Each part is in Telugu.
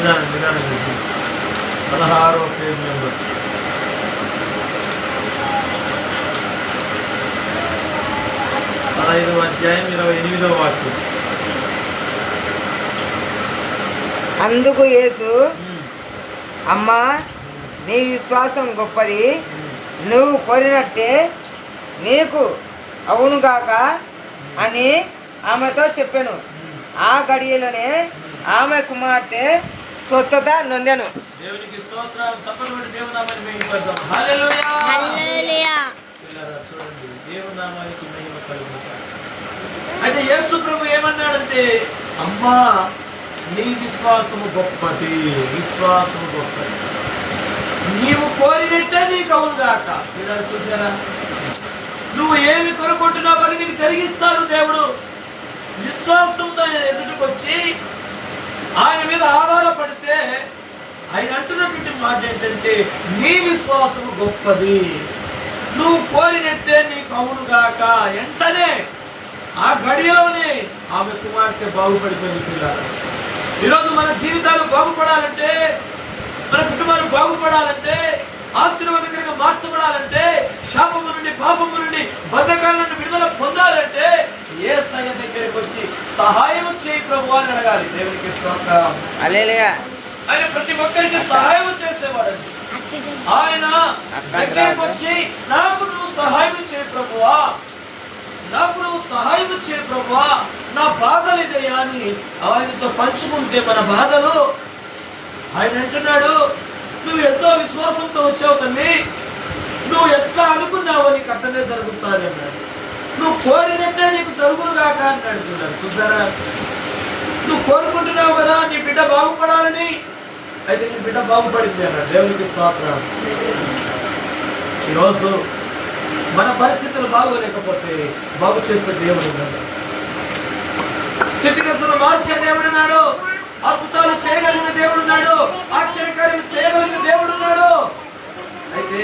నిదానం 16వ పేజ్ నెంబర్ 15వ అధ్యాయం 28వ వాక్యం. అందుకు యేసు, అమ్మా, నీ విశ్వాసం గొప్పది, నువ్వు కోరినట్టే నీకు అవునుగాక అని ఆమెతో చెప్పాను. ఆ గడియలోనే ఆమె కుమార్తె స్వస్థత నొందెను. దేవునికి స్తోత్రం. చప్పట్లు దేవుని నామానికి మహిమ కలుగును. హల్లెలూయా హల్లెలూయా. చూడండి, దేవుని నామానికి మహిమ కలుగును. అయితే యేసు ప్రభు ఏమన్నాడంటే, అమ్మా, నీ విశ్వాసము గొప్పది, విశ్వాసము గొప్పది, నీవు కోరినట్టే నీకు అవునుగాక. మీరు చూసారా, నువ్వు ఏమి కొనుక్కుంటున్నావు అది నీకు జరిగిస్తాడు దేవుడు. విశ్వాసంతో ఆయన ఎదుటికి వచ్చి ఆయన మీద ఆధారపడితే ఆయన అంటున్నటువంటి మాట ఏంటంటే, నీ విశ్వాసము గొప్పది, నువ్వు కోరినట్టే నీకు అవునుగాక. వెంటనే ఆ గడియలోనే ఆమె కుమార్తె బాగుపడిపోయింది. పిల్లలు, ఈరోజు మన జీవితాలు బాగుపడాలంటే, మన కుటుంబాలు బాగుపడాలంటే, ఆశీర్వాదకరంగా మార్చబడాలంటే, శాపము నుండి, పాపము నుండి, బంధకాల నుండి విడుదల పొందాలంటే యేసయ్య దగ్గరికి వచ్చి సహాయం చేయి ప్రభు అని అడగాలి. దేవునికి స్తోత్రం. హల్లెలూయా. ఆయన ప్రతి ఒక్కరికి సహాయం చేసేవాడండి. ఆయన దగ్గరికి వచ్చి, నాకు నువ్వు సహాయం చేయి ప్రభువా, నాకు నువ్వు సహాయం చేయి ప్రభువా, నా బాధలు ఇదయ్యా అని ఆయనతో పంచుకుంటే మన బాధలు, ఆయన అంటున్నాడు, నువ్వు ఎంతో విశ్వాసంతో వచ్చావు తల్లి, నువ్వు ఎట్లా అనుకున్నావో నీకు అట్టనే జరుగుతుంది అన్నాడు. నువ్వు కోరినట్టే నీకు జరుగునుగాక అని అంటున్నాడు. చూసారా, నువ్వు కోరుకుంటున్నావు కదా నీ బిడ్డ బాగుపడాలని, అయితే నీ బిడ్డ బాగుపడింది అన్నాడు. దేవునికి స్తోత్రం. ఈరోజు మన పరిస్థితులు బాగోలేకపోతే బాగు చేసే దేవుడు ఉన్నాడు, స్థితిగతులు మార్చే దేవుడు ఉన్నాడు, అద్భుతాలు చేయగలిగిన దేవుడు ఉన్నాడు, ఆశ్చర్యకార్యం చేయగలిగిన దేవుడు ఉన్నాడు. అయితే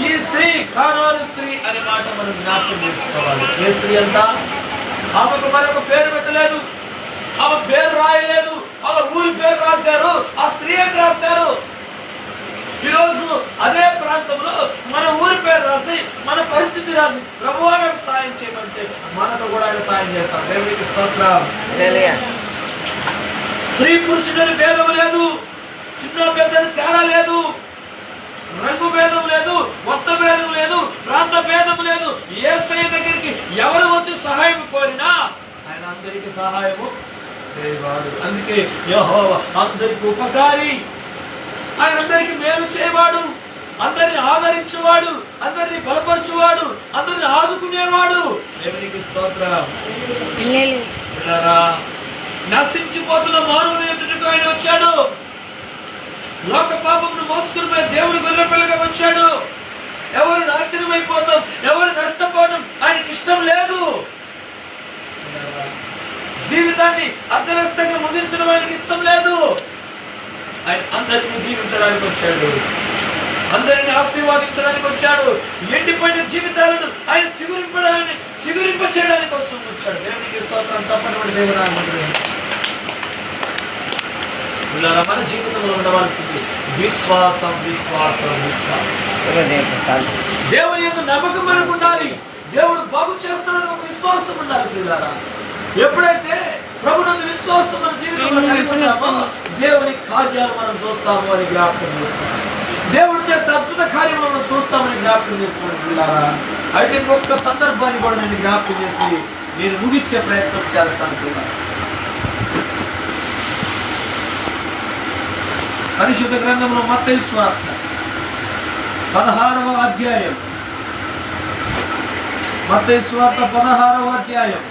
ఈ స్త్రీ కానాను స్త్రీ అనే మాట మనం జ్ఞాపకం చేసుకోవాలి. ఏ స్త్రీ అంతా ఆమెకు మరొక పేరు పెట్టలేదు, ఆమె పేరు రాయలేదు, ఆమె ఊరి పేరు రాశారు, ఆ స్త్రీ అని రాశారు. ఈరోజు అదే ప్రాంతంలో మన ఊరి పేరు రాసి, మన పరిస్థితి రాసి, ప్రభువా నాకు సాయం చేయమంటే మనకు కూడా ఆయన సాయం చేస్తాం. దేవునికి స్తోత్రం. స్త్రీ పురుషుడని భేదం లేదు, చిన్న పెద్దని తేడా లేదు, రంగు భేదం లేదు, వస్త్ర భేదం లేదు, ప్రాంత భేదం లేదు. యేసయ్య దగ్గరికి ఎవరు వచ్చి సహాయం కోరినా ఆయన అందరికీ సహాయము చేయవాడు. అందుకే యెహోవా అందరికి ఉపకారి, ఆయన అందరికి మేలు చేయవాడు, అందరిని ఆదరించేవాడు, అందరిని బలపరచువాడు, అందరిని ఆదుకునేవాడు. దేవునికి స్తోత్రం. నశించిపోతున్న మానవుని ఎదుటకు ఆయన వచ్చాడు. లోక పాపమును మోసుకుని పోయి దేవుడు గొర్రె పిల్లగా వచ్చాడు. ఎవరు నాశనం అయిపోతాం, ఎవరు నష్టపోవడం ఆయనకి ఇష్టం లేదు. జీవితాన్ని అర్ధనష్టంగా ముగించడం ఆయనకి ఇష్టం లేదు. ఆయన అందరిని దీవించడానికి వచ్చాడు, అందరిని ఆశీర్వాదించడానికి వచ్చాడు. ఎండిపోయిన జీవితాలను ఆయన చిగురింప చేయడానికి కోసం వచ్చాడు. దేవునికి స్తోత్రం. తప్పనిసరి దేవుడు మన జీవితంలో ఉండవలసింది విశ్వాసం, విశ్వాసం, విశ్వాసం. దేవుని యొక్క నమ్మకం మనకు ఉండాలి. దేవుడు బాగు చేస్తాడని ఒక విశ్వాసం ఉండాలి. పిల్లారా, ఎప్పుడైతే ప్రభునందు విశ్వాసం మన జీవితంలో కలిగి ఉంటామో దేవుని కార్యాలు మనం చూస్తాము అని జ్ఞాపకం చేస్తాం. దేవుడు చేసే అద్భుత కార్యం మనం చూస్తామని జ్ఞాపకం చేసుకోండి. పిల్లారా, అయితే ఇంకొక సందర్భాన్ని కూడా నేను జ్ఞాపకం చేసి నేను ముగించే ప్రయత్నం చేస్తాను. పిల్లారా, పరిశుద్ధ గ్రంథంలో మత్తయి సువార్త 16వ అధ్యాయం, మత్తయి సువార్త 16వ అధ్యాయం